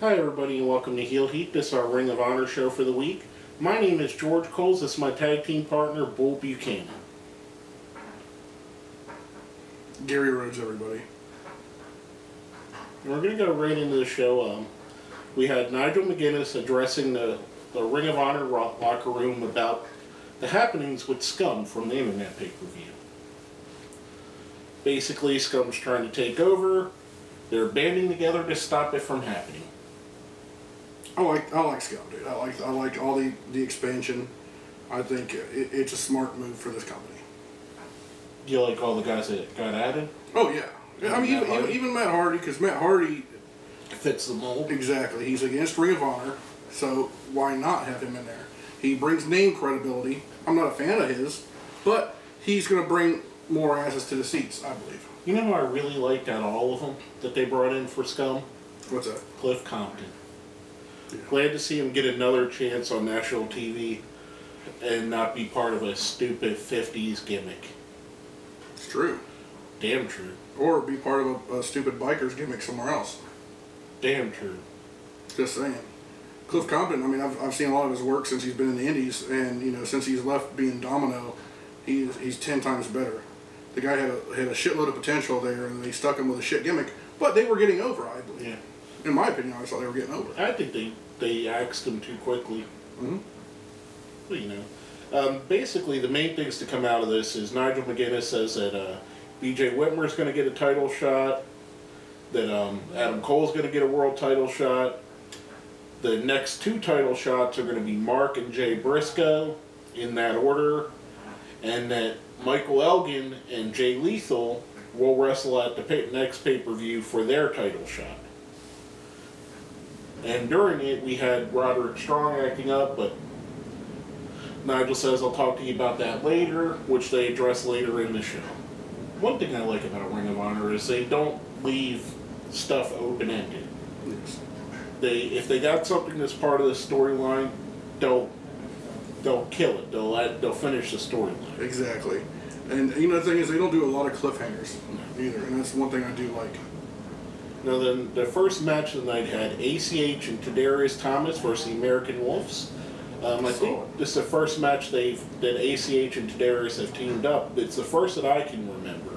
Hi everybody and welcome to Heel Heat. This is our Ring of Honor show for the week. My name is George Coles. This is my tag team partner, Bull Buchanan. Gary Rhodes, everybody. And we're going to go right into the show. We had Nigel McGuinness addressing the Ring of Honor locker room about the happenings with Scum from the Internet pay-per-view. Basically, Scum's trying to take over. They're banding together to stop it from happening. I like Scum, dude. I like all the expansion. I think it's a smart move for this company. Do you like all the guys that got added? Oh yeah. I mean, even Matt Hardy, because Matt Hardy fits the mold. Exactly. He's against Ring of Honor, so why not have him in there? He brings name credibility. I'm not a fan of his, but he's going to bring more asses to the seats, I believe. You know who I really liked out of all of them that they brought in for Scum? What's that? Cliff Compton. Yeah. Glad to see him get another chance on national TV and not be part of a stupid 50s gimmick. It's true. Damn true. Or be part of a stupid biker's gimmick somewhere else. Damn true. Just saying. Cliff Compton, I mean, I've seen a lot of his work since he's been in the Indies, and, you know, since he's left being Domino, he's 10 times better. The guy had a shitload of potential there, and they stuck him with a shit gimmick, but they were getting over, I believe. Yeah. In my opinion, I thought they were getting over. I think they axed him too quickly. Mm-hmm. Well, you know. Basically, the main things to come out of this is Nigel McGuinness says that B.J. Whitmer's going to get a title shot, that Adam Cole's going to get a world title shot. The next two title shots are going to be Mark and Jay Briscoe, in that order, and that Michael Elgin and Jay Lethal will wrestle at the next pay-per-view for their title shot. And during it, we had Roderick Strong acting up, but Nigel says, I'll talk to you about that later, which they address later in the show. One thing I like about Ring of Honor is they don't leave stuff open-ended. Yes. If they got something that's part of the storyline, they'll kill it. They'll finish the storyline. Exactly. And, you know, the thing is, they don't do a lot of cliffhangers either, and that's one thing I do like. Now, then, the first match of the night had ACH and Tadarius Thomas versus the American Wolves. I think this is the first match that ACH and Tadarius have teamed up. It's the first that I can remember.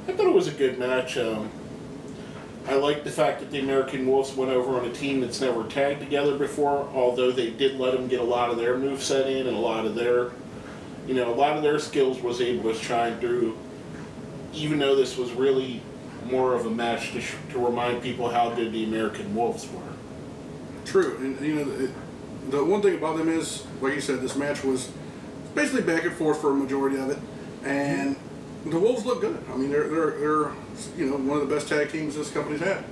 I thought it was a good match. I like the fact that the American Wolves went over on a team that's never tagged together before, although they did let them get a lot of their moveset in and a lot of their skills was able to shine through, even though this was really more of a match to remind people how good the American Wolves were. True, and you know, the one thing about them is, like you said, this match was basically back and forth for a majority of it, and the Wolves look good. I mean, they're you know, one of the best tag teams this company's had.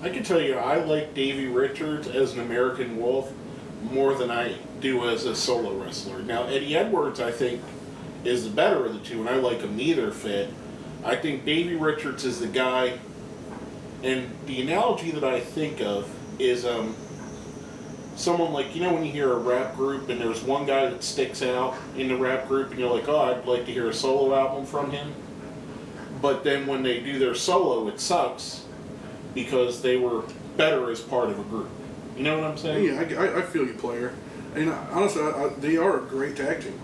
I can tell you, I like Davey Richards as an American Wolf more than I do as a solo wrestler. Now, Eddie Edwards, I think, is the better of the two, and I like them either fit. I think Davey Richards is the guy, and the analogy that I think of is someone like, you know, when you hear a rap group and there's one guy that sticks out in the rap group and you're like, oh, I'd like to hear a solo album from him. But then when they do their solo, it sucks because they were better as part of a group. You know what I'm saying? Yeah, I feel you, player. And honestly, they are a great tag team.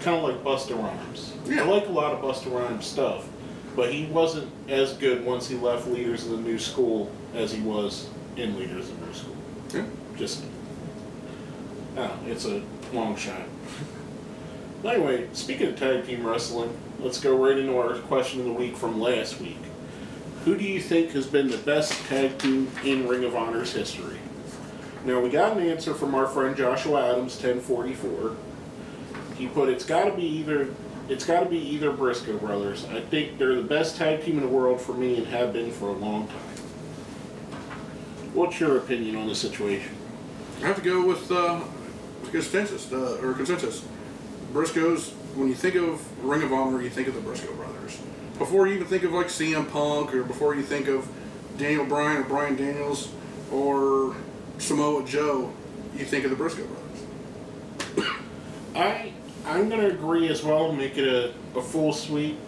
Kind of like Busta Rhymes. Yeah. I like a lot of Busta Rhymes stuff, but he wasn't as good once he left Leaders of the New School as he was in Leaders of the New School. Yeah. Just, it's a long shot. Anyway, speaking of tag team wrestling, let's go right into our question of the week from last week. Who do you think has been the best tag team in Ring of Honor's history? Now, we got an answer from our friend Joshua Adams, 1044. He put, it's got to be either Briscoe brothers. I think they're the best tag team in the world for me and have been for a long time. What's your opinion on the situation? I have to go with consensus. Briscoes, when you think of Ring of Honor, you think of the Briscoe brothers. Before you even think of like CM Punk, or before you think of Daniel Bryan or Bryan Daniels or Samoa Joe, you think of the Briscoe brothers. I'm going to agree as well, make it a full sweep.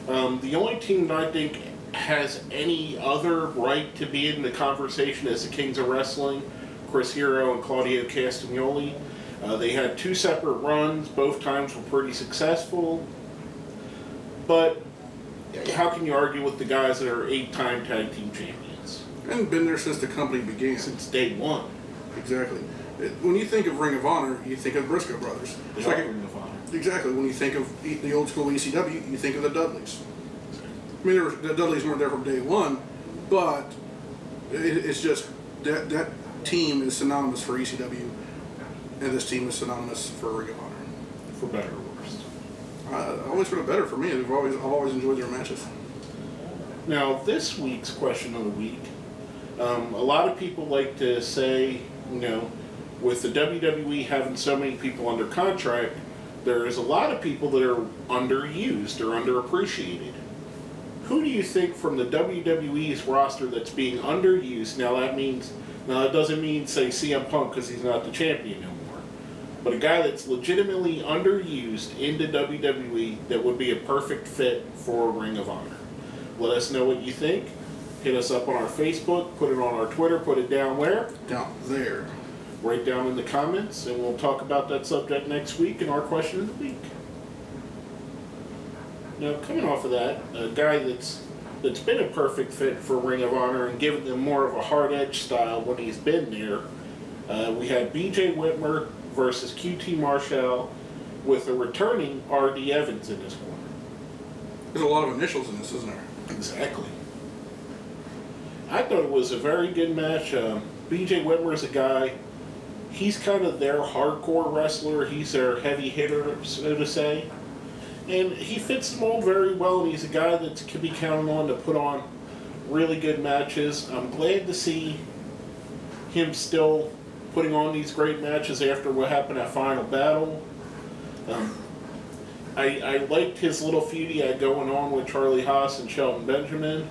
The only team that I think has any other right to be in the conversation as the Kings of Wrestling, Chris Hero and Claudio Castagnoli. They had 2 separate runs. Both times were pretty successful. But how can you argue with the guys that are 8-time tag team champions? And been there since the company began. Since day one. Exactly. When you think of Ring of Honor, you think of Briscoe Brothers. They are Ring of Honor. Exactly. When you think of the old school ECW, you think of the Dudleys. I mean, the Dudleys weren't there from day one, but it's just that team is synonymous for ECW, and this team is synonymous for Ring of Honor. For better or worse. Always for the better for me. I've always enjoyed their matches. Now, this week's question of the week, a lot of people like to say, with the WWE having so many people under contract, there's a lot of people that are underused or underappreciated. Who do you think from the WWE's roster that's being underused? Now that doesn't mean, say, CM Punk because he's not the champion no more. But a guy that's legitimately underused into WWE that would be a perfect fit for Ring of Honor. Let us know what you think. Hit us up on our Facebook, put it on our Twitter, put it down where? Down there. Right down in the comments, and we'll talk about that subject next week in our question of the week. Now, coming off of that, a guy that's been a perfect fit for Ring of Honor and given them more of a hard edge style when he's been there, we had BJ Whitmer versus QT Marshall with a returning R.D. Evans in his corner. There's a lot of initials in this, isn't there? Exactly. I thought it was a very good match. BJ Whitmer is a guy, he's kind of their hardcore wrestler. He's their heavy hitter, so to say. And he fits the mold very well, and he's a guy that can be counted on to put on really good matches. I'm glad to see him still putting on these great matches after what happened at Final Battle. I liked his little feud he had going on with Charlie Haas and Shelton Benjamin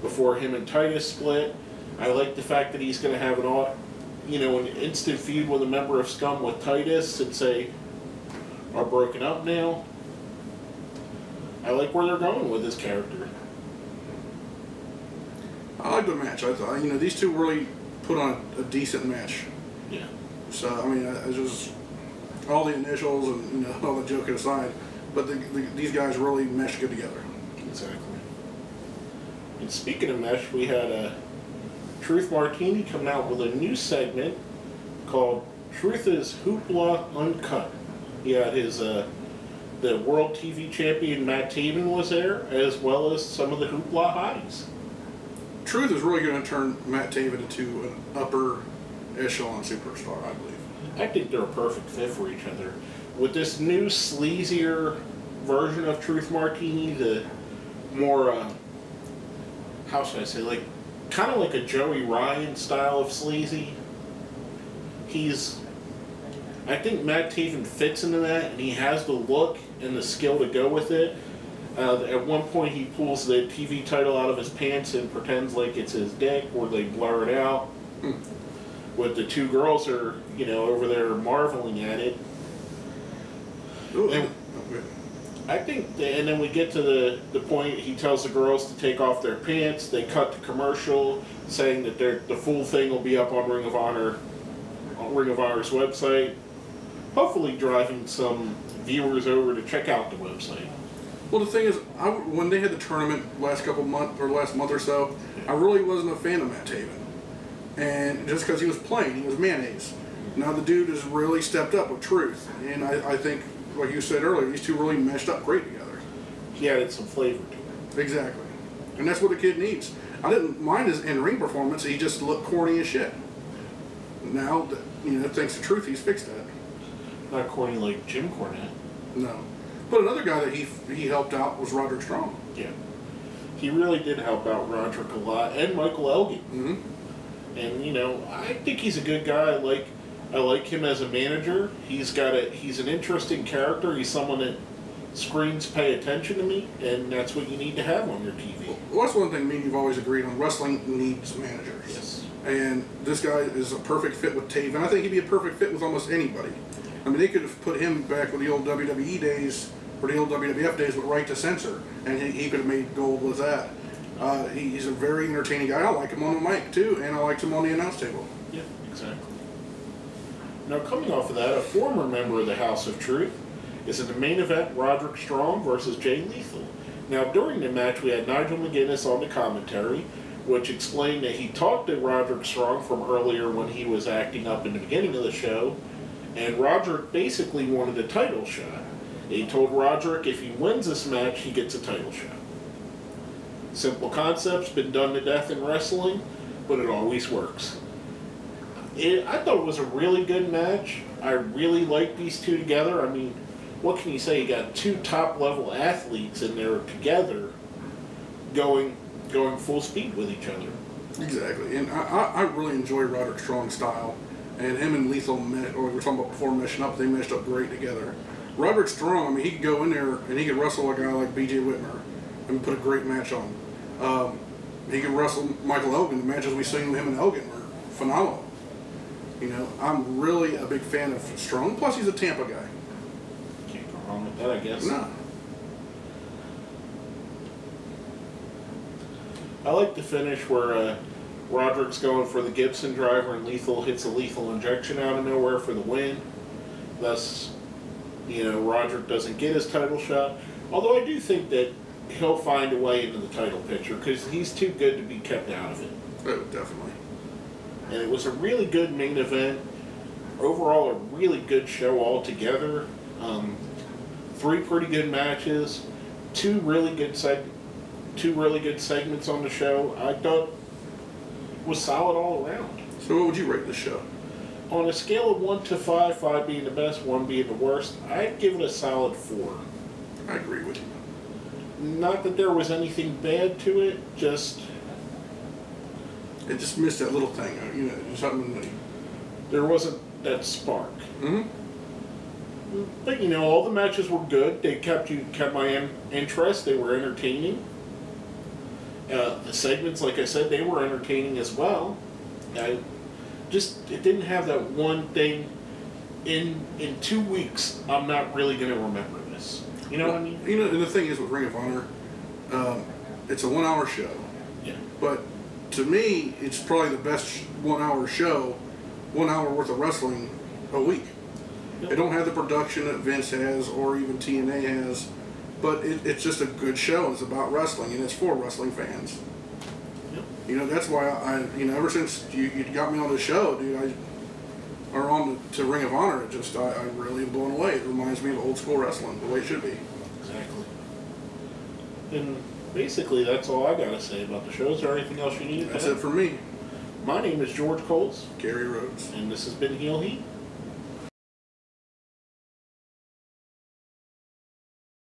before him and Titus split. I like the fact that he's going to have an instant feud with a member of Scum with Titus, since they are broken up now. I like where they're going with his character. I like the match. I thought, these two really put on a decent match. Yeah. So, I mean, I just, all the initials and, all the joking aside, but these guys really meshed good together. Exactly. And speaking of mesh, we had Truth Martini coming out with a new segment called Truth is Hoopla Uncut. He had his, the World TV Champion Matt Taven was there, as well as some of the Hoopla Hotties. Truth is really going to turn Matt Taven into an upper echelon superstar, I believe. I think they're a perfect fit for each other. With this new sleazier version of Truth Martini, the more, how should I say, kind of like a Joey Ryan style of sleazy. I think Matt Taven fits into that, and he has the look and the skill to go with it. At one point, he pulls the TV title out of his pants and pretends like it's his dick, or they blur it out. With the two girls are, over there marveling at it. And I think, and then we get to the point, he tells the girls to take off their pants. They cut the commercial saying that the full thing will be up on Ring of Honor's website. Hopefully driving some viewers over to check out the website. Well, the thing is, when they had the tournament last month or so, I really wasn't a fan of Matt Taven. And just because he was plain, he was mayonnaise. Now the dude has really stepped up with Truth. And I think, like you said earlier, these two really meshed up great together. He added some flavor to it. Exactly. And that's what the kid needs. I didn't mind his in-ring performance. He just looked corny as shit. Now, thanks to Truth, he's fixed that. Not corny like Jim Cornette. No. But another guy that he helped out was Roderick Strong. Yeah. He really did help out Roderick a lot, and Michael Elgin. Mm-hmm. And, I think he's a good guy. I like him as a manager. He's an interesting character. He's someone that screens pay attention to me, and that's what you need to have on your TV. Well, that's one thing me and you've always agreed on. Wrestling needs managers. Yes. And this guy is a perfect fit with Taven. I think he'd be a perfect fit with almost anybody. I mean, they could have put him back with the old WWE days, or the old WWF days with Right to Censor, and he could have made gold with that. He's a very entertaining guy. I like him on the mic too, and I liked him on the announce table. Yeah, exactly. Now, coming off of that, a former member of the House of Truth is in the main event, Roderick Strong versus Jay Lethal. Now, during the match, we had Nigel McGuinness on the commentary, which explained that he talked to Roderick Strong from earlier when he was acting up in the beginning of the show, and Roderick basically wanted a title shot. He told Roderick if he wins this match, he gets a title shot. Simple concept's been done to death in wrestling, but it always works. I thought it was a really good match. I really liked these two together. I mean, what can you say? You got two top-level athletes in there together going full speed with each other. Exactly, and I really enjoy Roderick Strong's style. And him and Lethal met, or we were talking about before meshing up, they meshed up great together. Roderick Strong, I mean, he could go in there and he could wrestle a guy like B.J. Whitmer and put a great match on. He could wrestle Michael Elgin. The matches we've seen with him and Elgin were phenomenal. You know, I'm really a big fan of Strong. Plus, he's a Tampa guy. Can't go wrong with that, I guess. No. I like the finish where Roderick's going for the Gibson driver and Lethal hits a lethal injection out of nowhere for the win. Thus, you know, Roderick doesn't get his title shot. Although I do think that he'll find a way into the title picture because he's too good to be kept out of it. Oh, definitely. And it was a really good main event. Overall, a really good show altogether. 3 pretty good matches, two really good segments on the show. I thought it was solid all around. So what would you rate the show? On a scale of 1 to 5, 5 being the best, 1 being the worst, I'd give it a solid 4. I agree with you. Not that there was anything bad to it, just it just missed that little thing, you know, just something. There wasn't that spark. Mm-hmm. But you know, all the matches were good. They kept my interest. They were entertaining. The segments, like I said, they were entertaining as well. It didn't have that one thing. In 2 weeks, I'm not really going to remember this. You know what I mean? You know, and the thing is with Ring of Honor, it's a 1-hour show. Yeah. But to me, it's probably the best 1-hour show, 1 hour worth of wrestling a week. Yep. It don't have the production that Vince has or even TNA has, but it's just a good show. It's about wrestling, and it's for wrestling fans. Yep. You know, that's why ever since you got me on the show, dude, to Ring of Honor, I really am blown away. It reminds me of old school wrestling, the way it should be. Exactly. And basically, that's all I got to say about the show. Is there anything else you need? That's it for me. My name is George Coles. Gary Rhodes. And this has been Heel Heat.